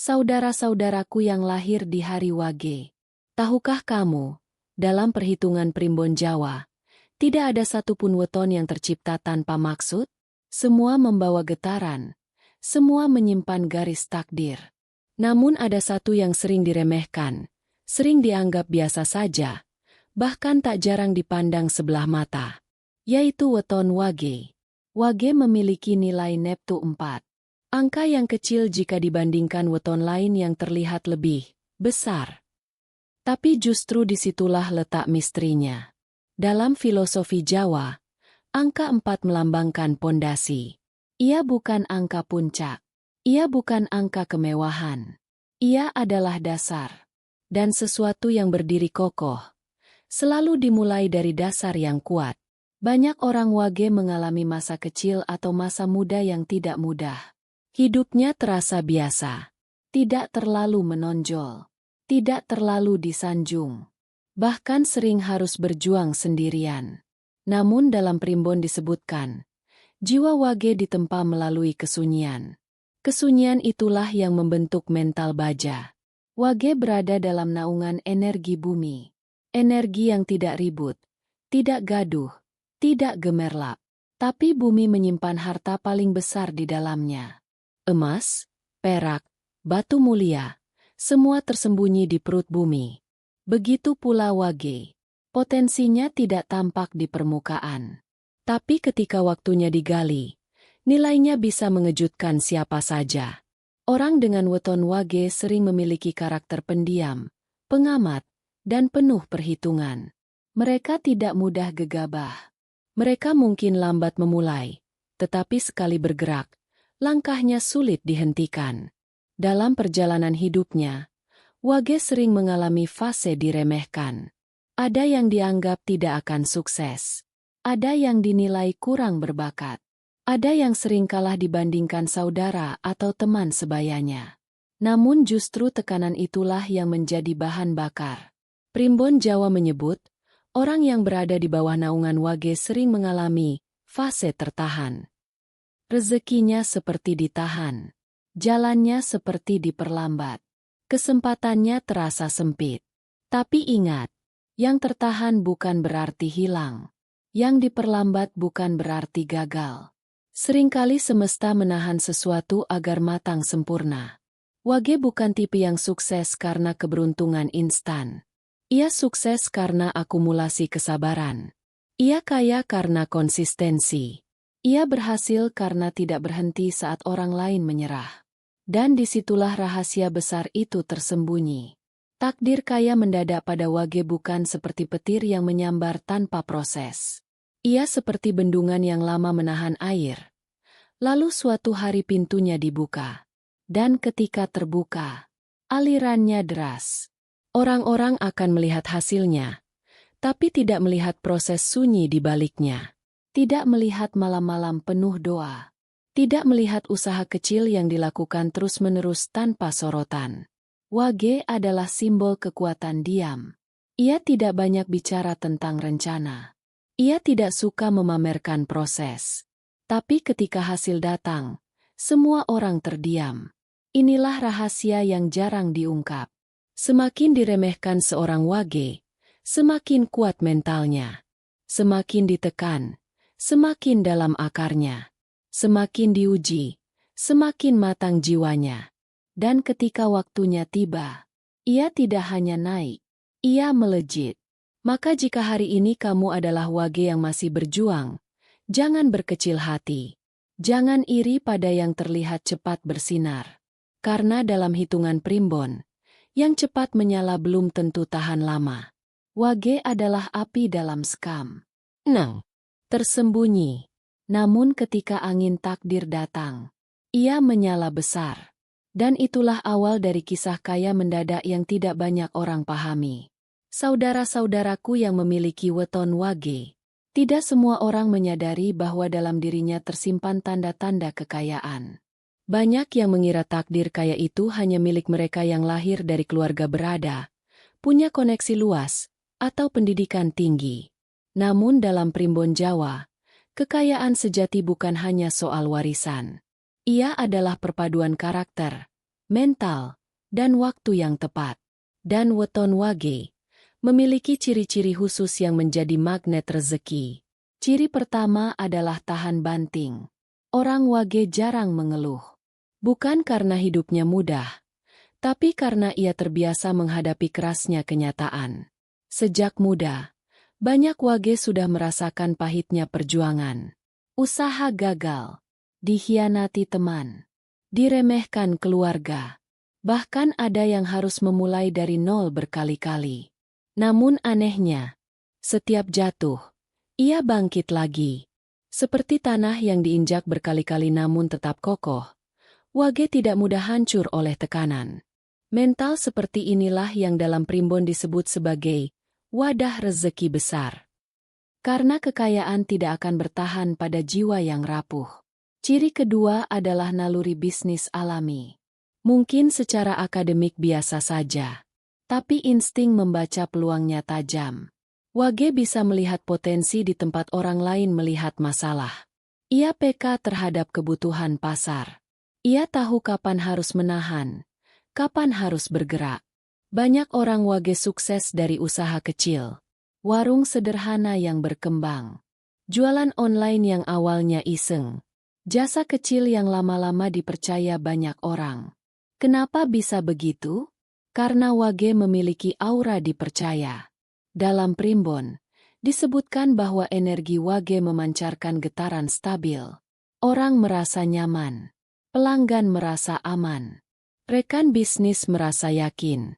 Saudara-saudaraku yang lahir di hari Wage. Tahukah kamu, dalam perhitungan primbon Jawa, tidak ada satupun weton yang tercipta tanpa maksud? Semua membawa getaran, semua menyimpan garis takdir. Namun ada satu yang sering diremehkan, sering dianggap biasa saja, bahkan tak jarang dipandang sebelah mata, yaitu weton Wage. Wage memiliki nilai Neptu 4. Angka yang kecil jika dibandingkan weton lain yang terlihat lebih besar. Tapi justru disitulah letak misterinya. Dalam filosofi Jawa, angka 4 melambangkan pondasi. Ia bukan angka puncak. Ia bukan angka kemewahan. Ia adalah dasar. Dan sesuatu yang berdiri kokoh selalu dimulai dari dasar yang kuat. Banyak orang Wage mengalami masa kecil atau masa muda yang tidak mudah. Hidupnya terasa biasa, tidak terlalu menonjol, tidak terlalu disanjung, bahkan sering harus berjuang sendirian. Namun dalam primbon disebutkan, jiwa Wage ditempa melalui kesunyian. Kesunyian itulah yang membentuk mental baja. Wage berada dalam naungan energi bumi, energi yang tidak ribut, tidak gaduh, tidak gemerlap, tapi bumi menyimpan harta paling besar di dalamnya. Emas, perak, batu mulia, semua tersembunyi di perut bumi. Begitu pula Wage. Potensinya tidak tampak di permukaan. Tapi ketika waktunya digali, nilainya bisa mengejutkan siapa saja. Orang dengan weton Wage sering memiliki karakter pendiam, pengamat, dan penuh perhitungan. Mereka tidak mudah gegabah. Mereka mungkin lambat memulai, tetapi sekali bergerak, langkahnya sulit dihentikan. Dalam perjalanan hidupnya, Wage sering mengalami fase diremehkan. Ada yang dianggap tidak akan sukses. Ada yang dinilai kurang berbakat. Ada yang sering kalah dibandingkan saudara atau teman sebayanya. Namun justru tekanan itulah yang menjadi bahan bakar. Primbon Jawa menyebut, orang yang berada di bawah naungan Wage sering mengalami fase tertahan. Rezekinya seperti ditahan. Jalannya seperti diperlambat. Kesempatannya terasa sempit. Tapi ingat, yang tertahan bukan berarti hilang. Yang diperlambat bukan berarti gagal. Seringkali semesta menahan sesuatu agar matang sempurna. Wage bukan tipe yang sukses karena keberuntungan instan. Ia sukses karena akumulasi kesabaran. Ia kaya karena konsistensi. Ia berhasil karena tidak berhenti saat orang lain menyerah. Dan disitulah rahasia besar itu tersembunyi. Takdir kaya mendadak pada Wage bukan seperti petir yang menyambar tanpa proses. Ia seperti bendungan yang lama menahan air. Lalu suatu hari pintunya dibuka. Dan ketika terbuka, alirannya deras. Orang-orang akan melihat hasilnya, tapi tidak melihat proses sunyi di baliknya. Tidak melihat malam-malam penuh doa. Tidak melihat usaha kecil yang dilakukan terus-menerus tanpa sorotan. Wage adalah simbol kekuatan diam. Ia tidak banyak bicara tentang rencana. Ia tidak suka memamerkan proses. Tapi ketika hasil datang, semua orang terdiam. Inilah rahasia yang jarang diungkap. Semakin diremehkan seorang Wage, semakin kuat mentalnya. Semakin ditekan, semakin dalam akarnya. Semakin diuji, semakin matang jiwanya. Dan ketika waktunya tiba, ia tidak hanya naik, ia melejit. Maka jika hari ini kamu adalah Wage yang masih berjuang, jangan berkecil hati. Jangan iri pada yang terlihat cepat bersinar. Karena dalam hitungan primbon, yang cepat menyala belum tentu tahan lama. Wage adalah api dalam sekam. Tersembunyi. Namun ketika angin takdir datang, ia menyala besar. Dan itulah awal dari kisah kaya mendadak yang tidak banyak orang pahami. Saudara-saudaraku yang memiliki weton Wage, tidak semua orang menyadari bahwa dalam dirinya tersimpan tanda-tanda kekayaan. Banyak yang mengira takdir kaya itu hanya milik mereka yang lahir dari keluarga berada, punya koneksi luas, atau pendidikan tinggi. Namun dalam primbon Jawa, kekayaan sejati bukan hanya soal warisan. Ia adalah perpaduan karakter, mental, dan waktu yang tepat. Dan weton Wage memiliki ciri-ciri khusus yang menjadi magnet rezeki. Ciri pertama adalah tahan banting. Orang Wage jarang mengeluh. Bukan karena hidupnya mudah, tapi karena ia terbiasa menghadapi kerasnya kenyataan. Sejak muda, banyak Wage sudah merasakan pahitnya perjuangan. Usaha gagal, dikhianati teman, diremehkan keluarga. Bahkan ada yang harus memulai dari nol berkali-kali. Namun anehnya, setiap jatuh, ia bangkit lagi. Seperti tanah yang diinjak berkali-kali namun tetap kokoh, Wage tidak mudah hancur oleh tekanan. Mental seperti inilah yang dalam primbon disebut sebagai wadah rezeki besar. Karena kekayaan tidak akan bertahan pada jiwa yang rapuh. Ciri kedua adalah naluri bisnis alami. Mungkin secara akademik biasa saja, tapi insting membaca peluangnya tajam. Wage bisa melihat potensi di tempat orang lain melihat masalah. Ia peka terhadap kebutuhan pasar. Ia tahu kapan harus menahan, kapan harus bergerak. Banyak orang Wage sukses dari usaha kecil. Warung sederhana yang berkembang. Jualan online yang awalnya iseng. Jasa kecil yang lama-lama dipercaya banyak orang. Kenapa bisa begitu? Karena Wage memiliki aura dipercaya. Dalam primbon, disebutkan bahwa energi Wage memancarkan getaran stabil. Orang merasa nyaman. Pelanggan merasa aman. Rekan bisnis merasa yakin.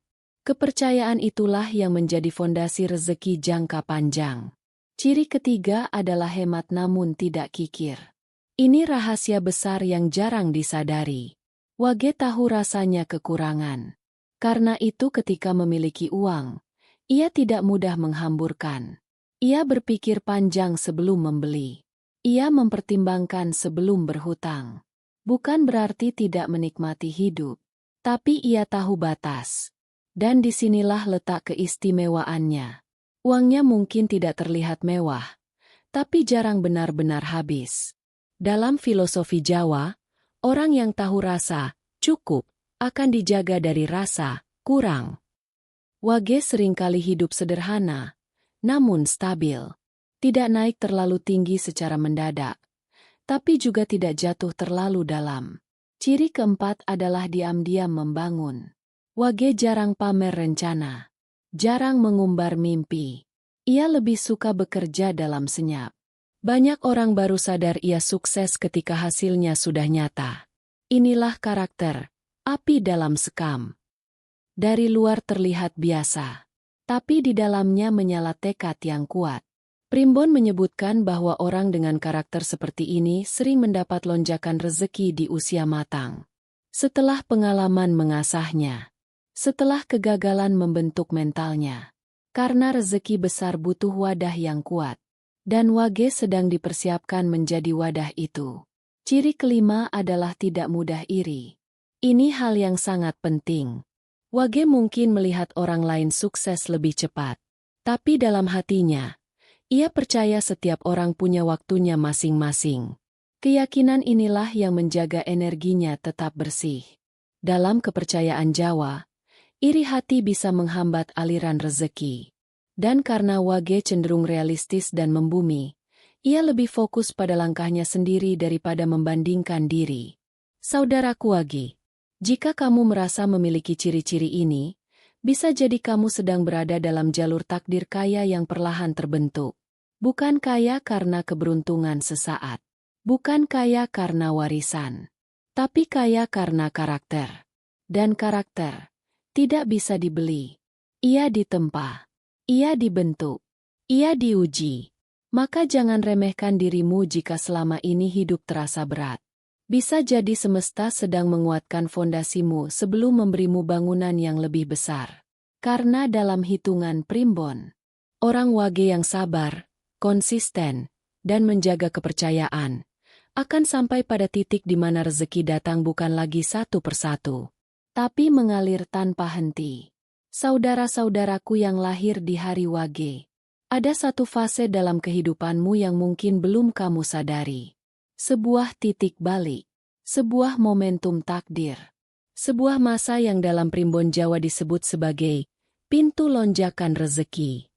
Kepercayaan itulah yang menjadi fondasi rezeki jangka panjang. Ciri ketiga adalah hemat namun tidak kikir. Ini rahasia besar yang jarang disadari. Wage tahu rasanya kekurangan. Karena itu ketika memiliki uang, ia tidak mudah menghamburkan. Ia berpikir panjang sebelum membeli. Ia mempertimbangkan sebelum berhutang. Bukan berarti tidak menikmati hidup, tapi ia tahu batas. Dan disinilah letak keistimewaannya. Uangnya mungkin tidak terlihat mewah, tapi jarang benar-benar habis. Dalam filosofi Jawa, orang yang tahu rasa, cukup, akan dijaga dari rasa, kurang. Wage seringkali hidup sederhana, namun stabil. Tidak naik terlalu tinggi secara mendadak, tapi juga tidak jatuh terlalu dalam. Ciri keempat adalah diam-diam membangun. Wage jarang pamer rencana, jarang mengumbar mimpi. Ia lebih suka bekerja dalam senyap. Banyak orang baru sadar ia sukses ketika hasilnya sudah nyata. Inilah karakter, api dalam sekam. Dari luar terlihat biasa, tapi di dalamnya menyala tekad yang kuat. Primbon menyebutkan bahwa orang dengan karakter seperti ini sering mendapat lonjakan rezeki di usia matang. Setelah pengalaman mengasahnya, setelah kegagalan membentuk mentalnya. Karena rezeki besar butuh wadah yang kuat. Dan Wage sedang dipersiapkan menjadi wadah itu. Ciri kelima adalah tidak mudah iri. Ini hal yang sangat penting. Wage mungkin melihat orang lain sukses lebih cepat. Tapi dalam hatinya, ia percaya setiap orang punya waktunya masing-masing. Keyakinan inilah yang menjaga energinya tetap bersih. Dalam kepercayaan Jawa, iri hati bisa menghambat aliran rezeki. Dan karena Wage cenderung realistis dan membumi, ia lebih fokus pada langkahnya sendiri daripada membandingkan diri. Saudaraku Wage, jika kamu merasa memiliki ciri-ciri ini, bisa jadi kamu sedang berada dalam jalur takdir kaya yang perlahan terbentuk. Bukan kaya karena keberuntungan sesaat. Bukan kaya karena warisan. Tapi kaya karena karakter. Dan karakter tidak bisa dibeli. Ia ditempa. Ia dibentuk. Ia diuji. Maka jangan remehkan dirimu jika selama ini hidup terasa berat. Bisa jadi semesta sedang menguatkan fondasimu sebelum memberimu bangunan yang lebih besar. Karena dalam hitungan primbon, orang Wage yang sabar, konsisten, dan menjaga kepercayaan, akan sampai pada titik di mana rezeki datang bukan lagi satu persatu, tapi mengalir tanpa henti. Saudara-saudaraku yang lahir di hari Wage, ada satu fase dalam kehidupanmu yang mungkin belum kamu sadari. Sebuah titik balik, sebuah momentum takdir. Sebuah masa yang dalam primbon Jawa disebut sebagai pintu lonjakan rezeki.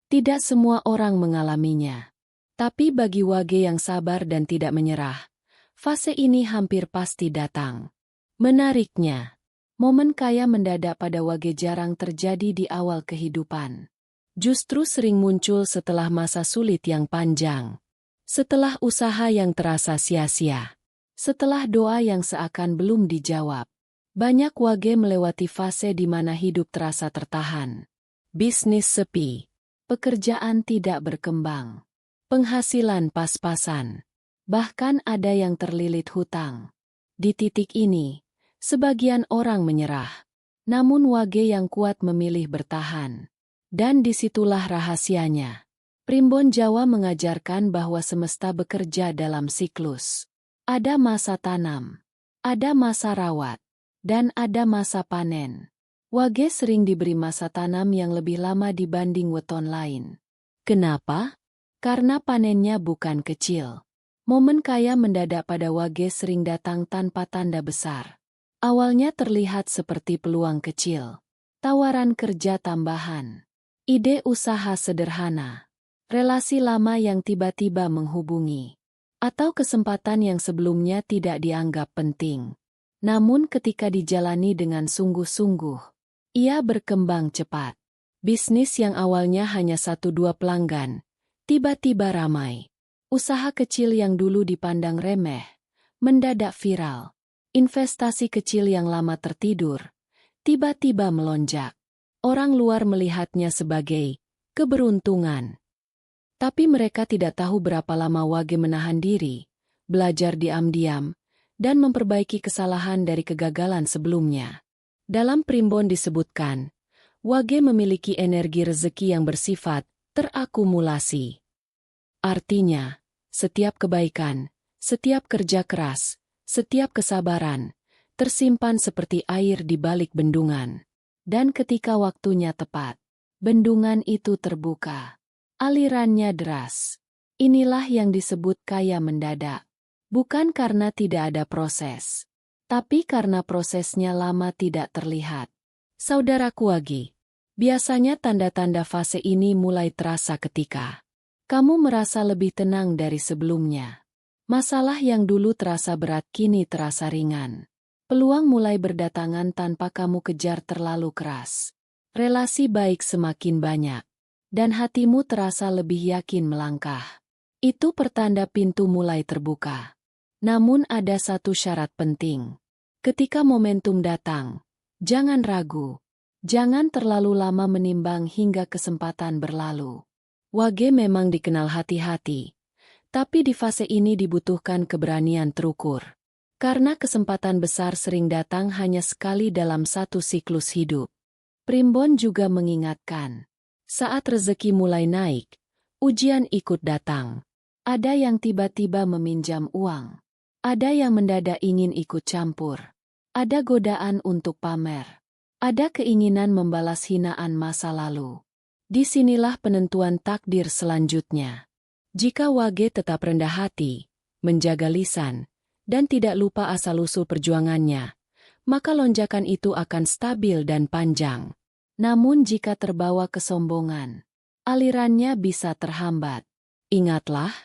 Tidak semua orang mengalaminya. Tapi bagi Wage yang sabar dan tidak menyerah, fase ini hampir pasti datang. Menariknya, momen kaya mendadak pada Wage jarang terjadi di awal kehidupan. Justru sering muncul setelah masa sulit yang panjang. Setelah usaha yang terasa sia-sia. Setelah doa yang seakan belum dijawab. Banyak Wage melewati fase di mana hidup terasa tertahan. Bisnis sepi. Pekerjaan tidak berkembang. Penghasilan pas-pasan. Bahkan ada yang terlilit hutang. Di titik ini, sebagian orang menyerah. Namun Wage yang kuat memilih bertahan. Dan disitulah rahasianya. Primbon Jawa mengajarkan bahwa semesta bekerja dalam siklus. Ada masa tanam, ada masa rawat, dan ada masa panen. Wage sering diberi masa tanam yang lebih lama dibanding weton lain. Kenapa? Karena panennya bukan kecil. Momen kaya mendadak pada Wage sering datang tanpa tanda besar. Awalnya terlihat seperti peluang kecil. Tawaran kerja tambahan. Ide usaha sederhana. Relasi lama yang tiba-tiba menghubungi. Atau kesempatan yang sebelumnya tidak dianggap penting. Namun ketika dijalani dengan sungguh-sungguh, ia berkembang cepat. Bisnis yang awalnya hanya 1-2 pelanggan, tiba-tiba ramai. Usaha kecil yang dulu dipandang remeh, mendadak viral. Investasi kecil yang lama tertidur, tiba-tiba melonjak. Orang luar melihatnya sebagai keberuntungan. Tapi mereka tidak tahu berapa lama Wage menahan diri, belajar diam-diam, dan memperbaiki kesalahan dari kegagalan sebelumnya. Dalam primbon disebutkan, Wage memiliki energi rezeki yang bersifat terakumulasi. Artinya, setiap kebaikan, setiap kerja keras, setiap kesabaran, tersimpan seperti air di balik bendungan. Dan ketika waktunya tepat, bendungan itu terbuka. Alirannya deras. Inilah yang disebut kaya mendadak. Bukan karena tidak ada proses, tapi karena prosesnya lama tidak terlihat. Saudaraku Wage, biasanya tanda-tanda fase ini mulai terasa ketika kamu merasa lebih tenang dari sebelumnya. Masalah yang dulu terasa berat kini terasa ringan. Peluang mulai berdatangan tanpa kamu kejar terlalu keras. Relasi baik semakin banyak. Dan hatimu terasa lebih yakin melangkah. Itu pertanda pintu mulai terbuka. Namun ada satu syarat penting. Ketika momentum datang, jangan ragu. Jangan terlalu lama menimbang hingga kesempatan berlalu. Wage memang dikenal hati-hati. Tapi di fase ini dibutuhkan keberanian terukur. Karena kesempatan besar sering datang hanya sekali dalam satu siklus hidup. Primbon juga mengingatkan, saat rezeki mulai naik, ujian ikut datang. Ada yang tiba-tiba meminjam uang. Ada yang mendadak ingin ikut campur. Ada godaan untuk pamer. Ada keinginan membalas hinaan masa lalu. Disinilah penentuan takdir selanjutnya. Jika Wage tetap rendah hati, menjaga lisan, dan tidak lupa asal-usul perjuangannya, maka lonjakan itu akan stabil dan panjang. Namun jika terbawa kesombongan, alirannya bisa terhambat. Ingatlah,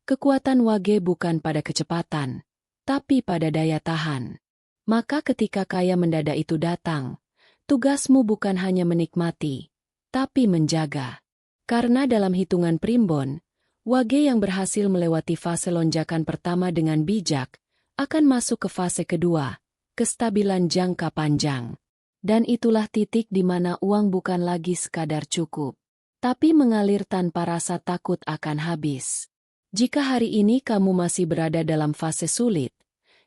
kekuatan Wage bukan pada kecepatan, tapi pada daya tahan. Maka ketika kaya mendadak itu datang, tugasmu bukan hanya menikmati, tapi menjaga. Karena dalam hitungan primbon, Wage yang berhasil melewati fase lonjakan pertama dengan bijak, akan masuk ke fase kedua, kestabilan jangka panjang. Dan itulah titik di mana uang bukan lagi sekadar cukup, tapi mengalir tanpa rasa takut akan habis. Jika hari ini kamu masih berada dalam fase sulit,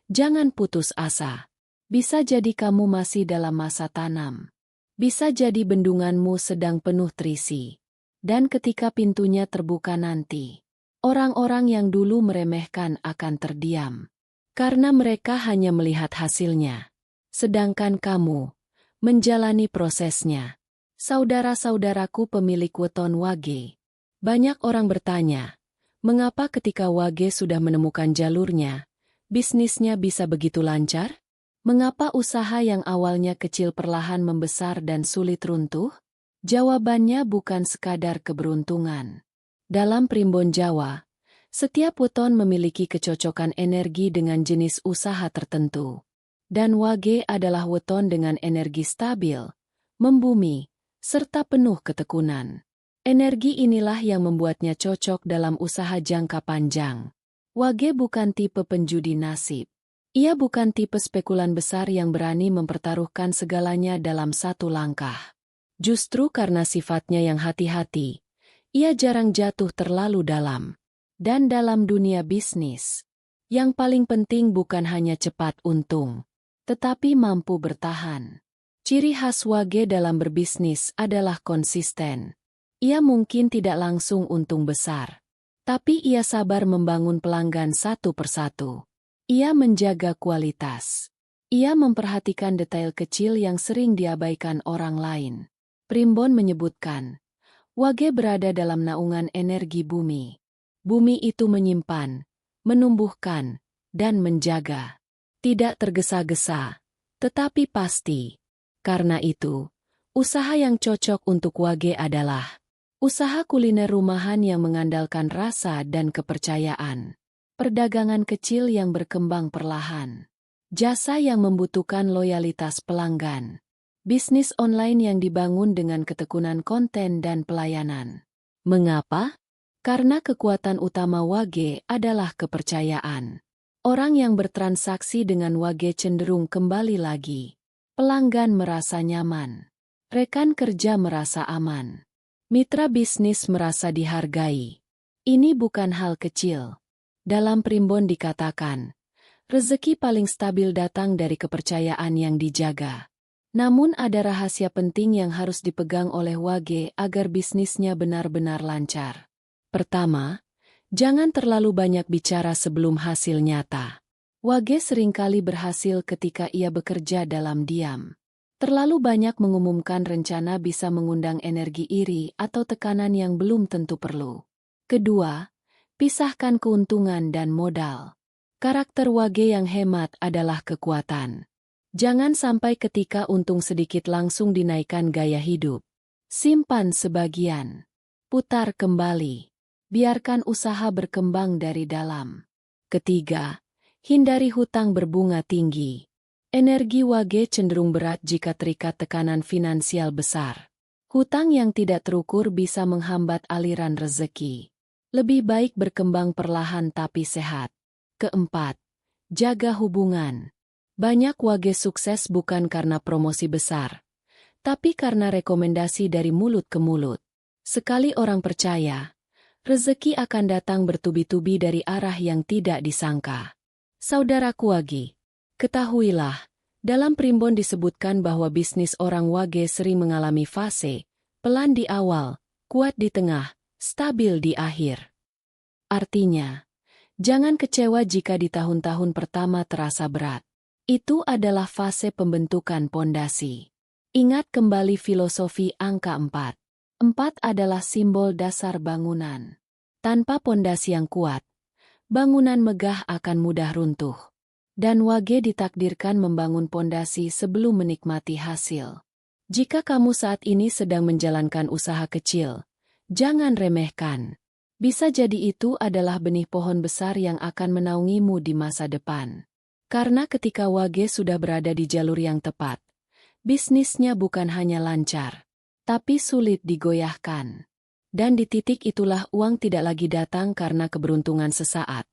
jangan putus asa. Bisa jadi kamu masih dalam masa tanam. Bisa jadi bendunganmu sedang penuh terisi. Dan ketika pintunya terbuka nanti, orang-orang yang dulu meremehkan akan terdiam. Karena mereka hanya melihat hasilnya. Sedangkan kamu menjalani prosesnya. Saudara-saudaraku pemilik weton Wage. Banyak orang bertanya, mengapa ketika Wage sudah menemukan jalurnya, bisnisnya bisa begitu lancar? Mengapa usaha yang awalnya kecil perlahan membesar dan sulit runtuh? Jawabannya bukan sekadar keberuntungan. Dalam Primbon Jawa, setiap weton memiliki kecocokan energi dengan jenis usaha tertentu. Dan Wage adalah weton dengan energi stabil, membumi, serta penuh ketekunan. Energi inilah yang membuatnya cocok dalam usaha jangka panjang. Wage bukan tipe penjudi nasib. Ia bukan tipe spekulan besar yang berani mempertaruhkan segalanya dalam satu langkah. Justru karena sifatnya yang hati-hati, ia jarang jatuh terlalu dalam. Dan dalam dunia bisnis, yang paling penting bukan hanya cepat untung, tetapi mampu bertahan. Ciri khas Wage dalam berbisnis adalah konsisten. Ia mungkin tidak langsung untung besar, tapi ia sabar membangun pelanggan satu persatu. Ia menjaga kualitas. Ia memperhatikan detail kecil yang sering diabaikan orang lain. Primbon menyebutkan, Wage berada dalam naungan energi bumi. Bumi itu menyimpan, menumbuhkan, dan menjaga. Tidak tergesa-gesa, tetapi pasti. Karena itu, usaha yang cocok untuk Wage adalah usaha kuliner rumahan yang mengandalkan rasa dan kepercayaan. Perdagangan kecil yang berkembang perlahan. Jasa yang membutuhkan loyalitas pelanggan. Bisnis online yang dibangun dengan ketekunan konten dan pelayanan. Mengapa? Karena kekuatan utama Wage adalah kepercayaan. Orang yang bertransaksi dengan Wage cenderung kembali lagi. Pelanggan merasa nyaman. Rekan kerja merasa aman. Mitra bisnis merasa dihargai. Ini bukan hal kecil. Dalam Primbon dikatakan, rezeki paling stabil datang dari kepercayaan yang dijaga. Namun ada rahasia penting yang harus dipegang oleh Wage agar bisnisnya benar-benar lancar. Pertama, jangan terlalu banyak bicara sebelum hasil nyata. Wage seringkali berhasil ketika ia bekerja dalam diam. Terlalu banyak mengumumkan rencana bisa mengundang energi iri atau tekanan yang belum tentu perlu. Kedua, pisahkan keuntungan dan modal. Karakter Wage yang hemat adalah kekuatan. Jangan sampai ketika untung sedikit langsung dinaikkan gaya hidup. Simpan sebagian. Putar kembali. Biarkan usaha berkembang dari dalam. Ketiga, hindari hutang berbunga tinggi. Energi Wage cenderung berat jika terikat tekanan finansial besar. Hutang yang tidak terukur bisa menghambat aliran rezeki. Lebih baik berkembang perlahan tapi sehat. Keempat, jaga hubungan. Banyak Wage sukses bukan karena promosi besar, tapi karena rekomendasi dari mulut ke mulut. Sekali orang percaya, rezeki akan datang bertubi-tubi dari arah yang tidak disangka. Saudaraku Wage, ketahuilah, dalam Primbon disebutkan bahwa bisnis orang Wage sering mengalami fase, pelan di awal, kuat di tengah, stabil di akhir. Artinya, jangan kecewa jika di tahun-tahun pertama terasa berat. Itu adalah fase pembentukan pondasi. Ingat kembali filosofi angka 4. 4 adalah simbol dasar bangunan. Tanpa pondasi yang kuat, bangunan megah akan mudah runtuh. Dan Wage ditakdirkan membangun pondasi sebelum menikmati hasil. Jika kamu saat ini sedang menjalankan usaha kecil, jangan remehkan. Bisa jadi itu adalah benih pohon besar yang akan menaungimu di masa depan. Karena ketika Wage sudah berada di jalur yang tepat, bisnisnya bukan hanya lancar, tapi sulit digoyahkan. Dan di titik itulah uang tidak lagi datang karena keberuntungan sesaat,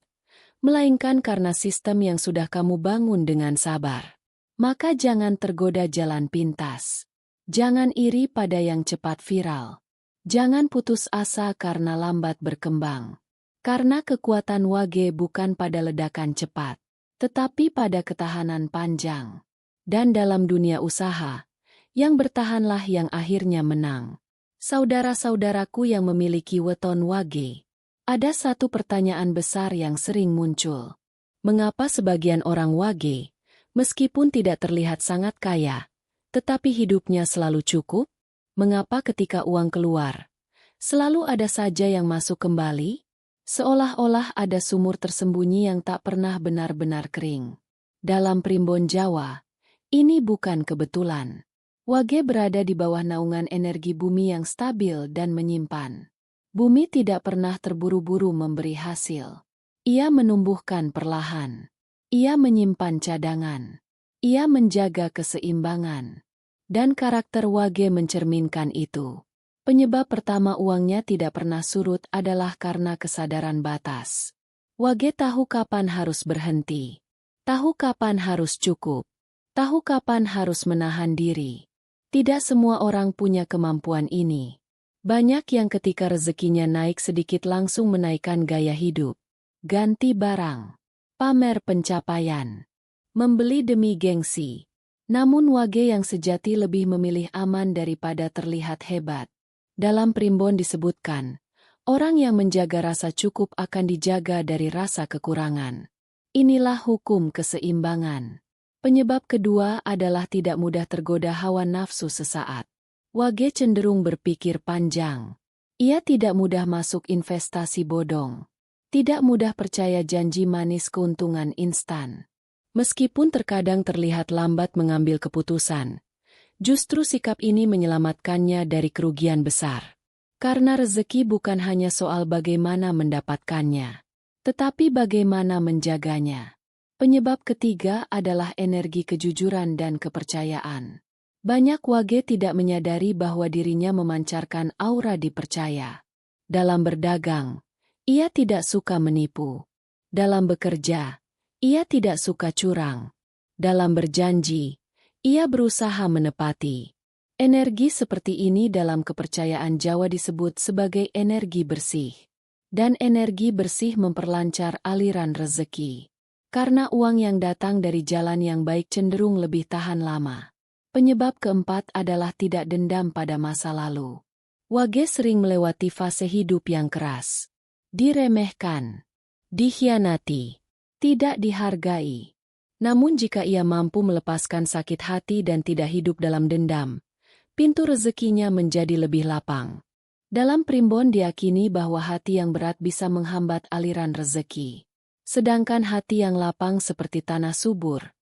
melainkan karena sistem yang sudah kamu bangun dengan sabar. Maka jangan tergoda jalan pintas. Jangan iri pada yang cepat viral. Jangan putus asa karena lambat berkembang. Karena kekuatan Wage bukan pada ledakan cepat, tetapi pada ketahanan panjang. Dan dalam dunia usaha, yang bertahanlah yang akhirnya menang. Saudara-saudaraku yang memiliki weton Wage, ada satu pertanyaan besar yang sering muncul. Mengapa sebagian orang Wage, meskipun tidak terlihat sangat kaya, tetapi hidupnya selalu cukup? Mengapa ketika uang keluar, selalu ada saja yang masuk kembali? Seolah-olah ada sumur tersembunyi yang tak pernah benar-benar kering. Dalam primbon Jawa, ini bukan kebetulan. Wage berada di bawah naungan energi bumi yang stabil dan menyimpan. Bumi tidak pernah terburu-buru memberi hasil. Ia menumbuhkan perlahan. Ia menyimpan cadangan. Ia menjaga keseimbangan. Dan karakter Wage mencerminkan itu. Penyebab pertama uangnya tidak pernah surut adalah karena kesadaran batas. Wage tahu kapan harus berhenti. Tahu kapan harus cukup. Tahu kapan harus menahan diri. Tidak semua orang punya kemampuan ini. Banyak yang ketika rezekinya naik sedikit langsung menaikkan gaya hidup. Ganti barang. Pamer pencapaian. Membeli demi gengsi. Namun Wage yang sejati lebih memilih aman daripada terlihat hebat. Dalam primbon disebutkan, orang yang menjaga rasa cukup akan dijaga dari rasa kekurangan. Inilah hukum keseimbangan. Penyebab kedua adalah tidak mudah tergoda hawa nafsu sesaat. Wage cenderung berpikir panjang. Ia tidak mudah masuk investasi bodong. Tidak mudah percaya janji manis keuntungan instan. Meskipun terkadang terlihat lambat mengambil keputusan, justru sikap ini menyelamatkannya dari kerugian besar. Karena rezeki bukan hanya soal bagaimana mendapatkannya, tetapi bagaimana menjaganya. Penyebab ketiga adalah energi kejujuran dan kepercayaan. Banyak Wage tidak menyadari bahwa dirinya memancarkan aura dipercaya. Dalam berdagang, ia tidak suka menipu. Dalam bekerja, ia tidak suka curang. Dalam berjanji, ia berusaha menepati. Energi seperti ini dalam kepercayaan Jawa disebut sebagai energi bersih. Dan energi bersih memperlancar aliran rezeki. Karena uang yang datang dari jalan yang baik cenderung lebih tahan lama. Penyebab keempat adalah tidak dendam pada masa lalu. Wage sering melewati fase hidup yang keras. Diremehkan. Dikhianati. Tidak dihargai. Namun jika ia mampu melepaskan sakit hati dan tidak hidup dalam dendam, pintu rezekinya menjadi lebih lapang. Dalam primbon diyakini bahwa hati yang berat bisa menghambat aliran rezeki. Sedangkan hati yang lapang seperti tanah subur,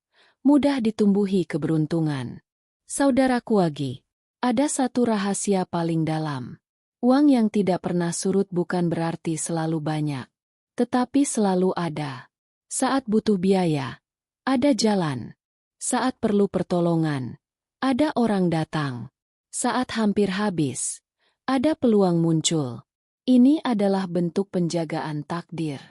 mudah ditumbuhi keberuntungan. Saudaraku Wage, ada satu rahasia paling dalam. Uang yang tidak pernah surut bukan berarti selalu banyak, tetapi selalu ada. Saat butuh biaya, ada jalan. Saat perlu pertolongan, ada orang datang. Saat hampir habis, ada peluang muncul. Ini adalah bentuk penjagaan takdir.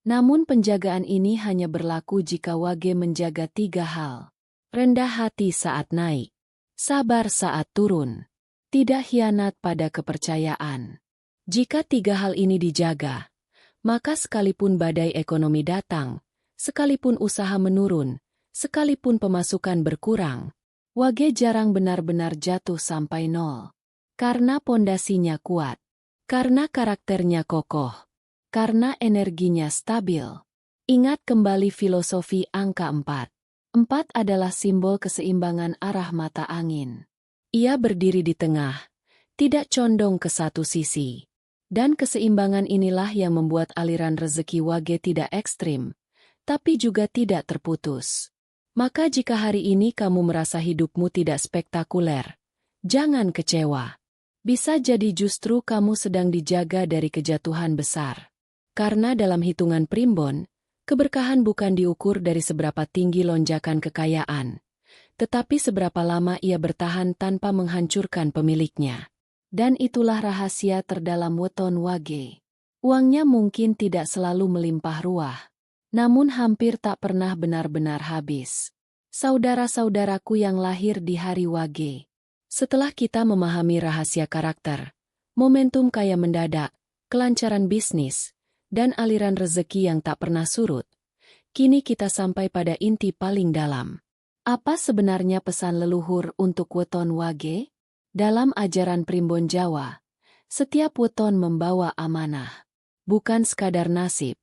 Namun penjagaan ini hanya berlaku jika Wage menjaga 3 hal. Rendah hati saat naik. Sabar saat turun. Tidak khianat pada kepercayaan. Jika 3 hal ini dijaga, maka sekalipun badai ekonomi datang, sekalipun usaha menurun, sekalipun pemasukan berkurang, Wage jarang benar-benar jatuh sampai nol. Karena pondasinya kuat. Karena karakternya kokoh. Karena energinya stabil. Ingat kembali filosofi angka 4. 4 adalah simbol keseimbangan arah mata angin. Ia berdiri di tengah, tidak condong ke satu sisi. Dan keseimbangan inilah yang membuat aliran rezeki Wage tidak ekstrim, tapi juga tidak terputus. Maka jika hari ini kamu merasa hidupmu tidak spektakuler, jangan kecewa. Bisa jadi justru kamu sedang dijaga dari kejatuhan besar. Karena dalam hitungan primbon, keberkahan bukan diukur dari seberapa tinggi lonjakan kekayaan, tetapi seberapa lama ia bertahan tanpa menghancurkan pemiliknya. Dan itulah rahasia terdalam weton Wage. Uangnya mungkin tidak selalu melimpah ruah, namun hampir tak pernah benar-benar habis. Saudara-saudaraku yang lahir di hari Wage, setelah kita memahami rahasia karakter, momentum kaya mendadak, kelancaran bisnis, dan aliran rezeki yang tak pernah surut, kini kita sampai pada inti paling dalam. Apa sebenarnya pesan leluhur untuk weton Wage? Dalam ajaran primbon Jawa, setiap weton membawa amanah. Bukan sekadar nasib,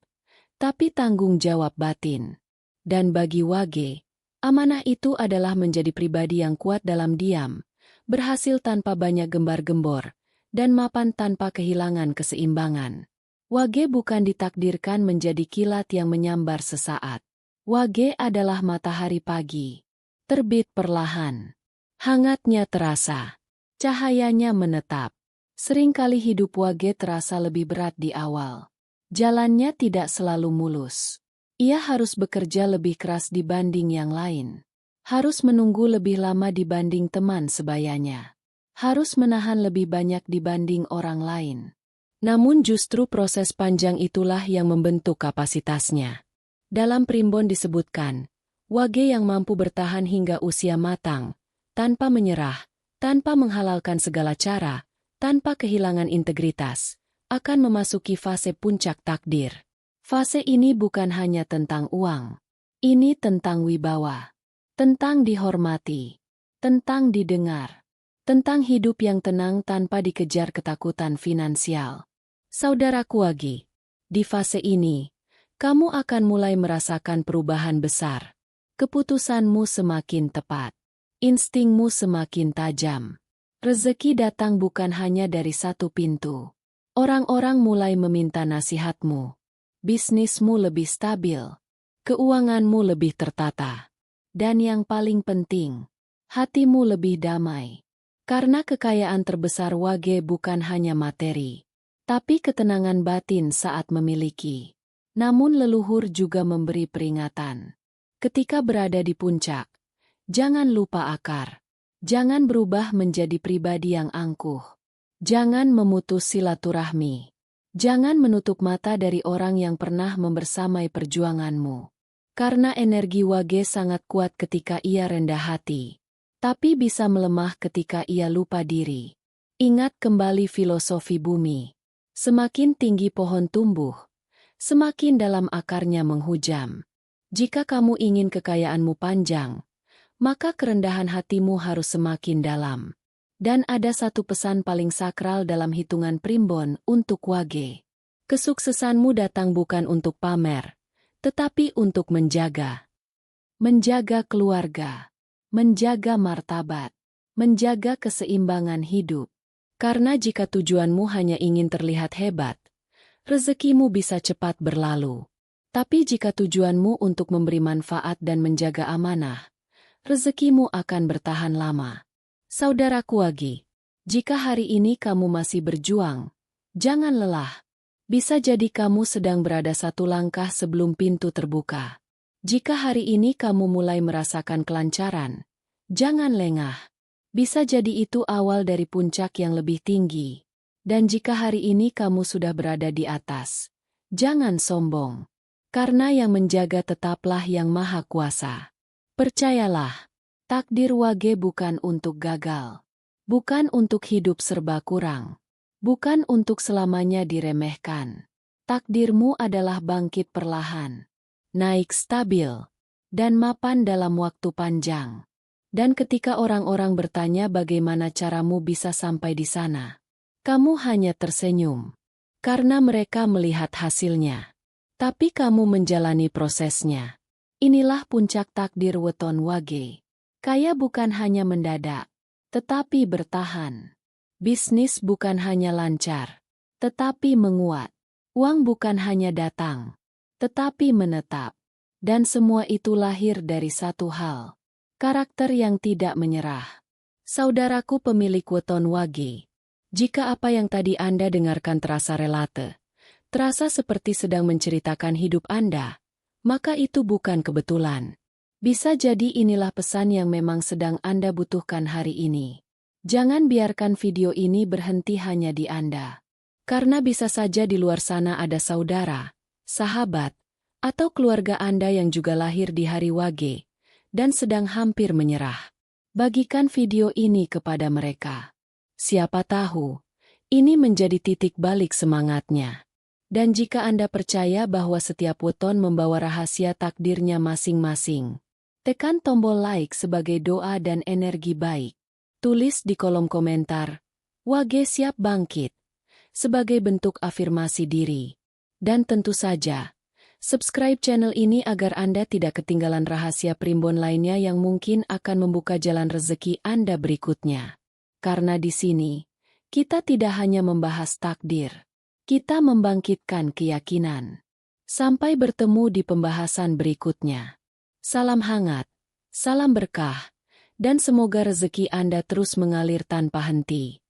tapi tanggung jawab batin. Dan bagi Wage, amanah itu adalah menjadi pribadi yang kuat dalam diam, berhasil tanpa banyak gembar-gembor, dan mapan tanpa kehilangan keseimbangan. Wage bukan ditakdirkan menjadi kilat yang menyambar sesaat. Wage adalah matahari pagi. Terbit perlahan. Hangatnya terasa. Cahayanya menetap. Seringkali hidup Wage terasa lebih berat di awal. Jalannya tidak selalu mulus. Ia harus bekerja lebih keras dibanding yang lain. Harus menunggu lebih lama dibanding teman sebayanya. Harus menahan lebih banyak dibanding orang lain. Namun justru proses panjang itulah yang membentuk kapasitasnya. Dalam primbon disebutkan, Wage yang mampu bertahan hingga usia matang, tanpa menyerah, tanpa menghalalkan segala cara, tanpa kehilangan integritas, akan memasuki fase puncak takdir. Fase ini bukan hanya tentang uang. Ini tentang wibawa. Tentang dihormati. Tentang didengar. Tentang hidup yang tenang tanpa dikejar ketakutan finansial. Saudaraku Wage, di fase ini, kamu akan mulai merasakan perubahan besar. Keputusanmu semakin tepat. Instingmu semakin tajam. Rezeki datang bukan hanya dari satu pintu. Orang-orang mulai meminta nasihatmu. Bisnismu lebih stabil. Keuanganmu lebih tertata. Dan yang paling penting, hatimu lebih damai. Karena kekayaan terbesar Wage bukan hanya materi, tapi ketenangan batin saat memiliki. Namun leluhur juga memberi peringatan. Ketika berada di puncak, jangan lupa akar. Jangan berubah menjadi pribadi yang angkuh. Jangan memutus silaturahmi. Jangan menutup mata dari orang yang pernah membersamai perjuanganmu. Karena energi Wage sangat kuat ketika ia rendah hati. Tapi bisa melemah ketika ia lupa diri. Ingat kembali filosofi bumi. Semakin tinggi pohon tumbuh, semakin dalam akarnya menghujam. Jika kamu ingin kekayaanmu panjang, maka kerendahan hatimu harus semakin dalam. Dan ada satu pesan paling sakral dalam hitungan primbon untuk Wage. Kesuksesanmu datang bukan untuk pamer, tetapi untuk menjaga. Menjaga keluarga, menjaga martabat, menjaga keseimbangan hidup. Karena jika tujuanmu hanya ingin terlihat hebat, rezekimu bisa cepat berlalu. Tapi jika tujuanmu untuk memberi manfaat dan menjaga amanah, rezekimu akan bertahan lama. Saudaraku Wage, jika hari ini kamu masih berjuang, jangan lelah. Bisa jadi kamu sedang berada satu langkah sebelum pintu terbuka. Jika hari ini kamu mulai merasakan kelancaran, jangan lengah. Bisa jadi itu awal dari puncak yang lebih tinggi. Dan jika hari ini kamu sudah berada di atas, jangan sombong. Karena yang menjaga tetaplah Yang Maha Kuasa. Percayalah, takdir Wage bukan untuk gagal. Bukan untuk hidup serba kurang. Bukan untuk selamanya diremehkan. Takdirmu adalah bangkit perlahan. Naik stabil. Dan mapan dalam waktu panjang. Dan ketika orang-orang bertanya bagaimana caramu bisa sampai di sana, kamu hanya tersenyum. Karena mereka melihat hasilnya. Tapi kamu menjalani prosesnya. Inilah puncak takdir weton Wage. Kaya bukan hanya mendadak, tetapi bertahan. Bisnis bukan hanya lancar, tetapi menguat. Uang bukan hanya datang, tetapi menetap. Dan semua itu lahir dari satu hal. Karakter yang tidak menyerah. Saudaraku pemilik weton Wage, jika apa yang tadi Anda dengarkan terasa relate, terasa seperti sedang menceritakan hidup Anda, maka itu bukan kebetulan. Bisa jadi inilah pesan yang memang sedang Anda butuhkan hari ini. Jangan biarkan video ini berhenti hanya di Anda. Karena bisa saja di luar sana ada saudara, sahabat, atau keluarga Anda yang juga lahir di hari Wage, dan sedang hampir menyerah. Bagikan video ini kepada mereka. Siapa tahu, ini menjadi titik balik semangatnya. Dan jika Anda percaya bahwa setiap weton membawa rahasia takdirnya masing-masing, tekan tombol like sebagai doa dan energi baik. Tulis di kolom komentar, Wage siap bangkit, sebagai bentuk afirmasi diri. Dan tentu saja, subscribe channel ini agar Anda tidak ketinggalan rahasia primbon lainnya yang mungkin akan membuka jalan rezeki Anda berikutnya. Karena di sini, kita tidak hanya membahas takdir. Kita membangkitkan keyakinan. Sampai bertemu di pembahasan berikutnya. Salam hangat, salam berkah, dan semoga rezeki Anda terus mengalir tanpa henti.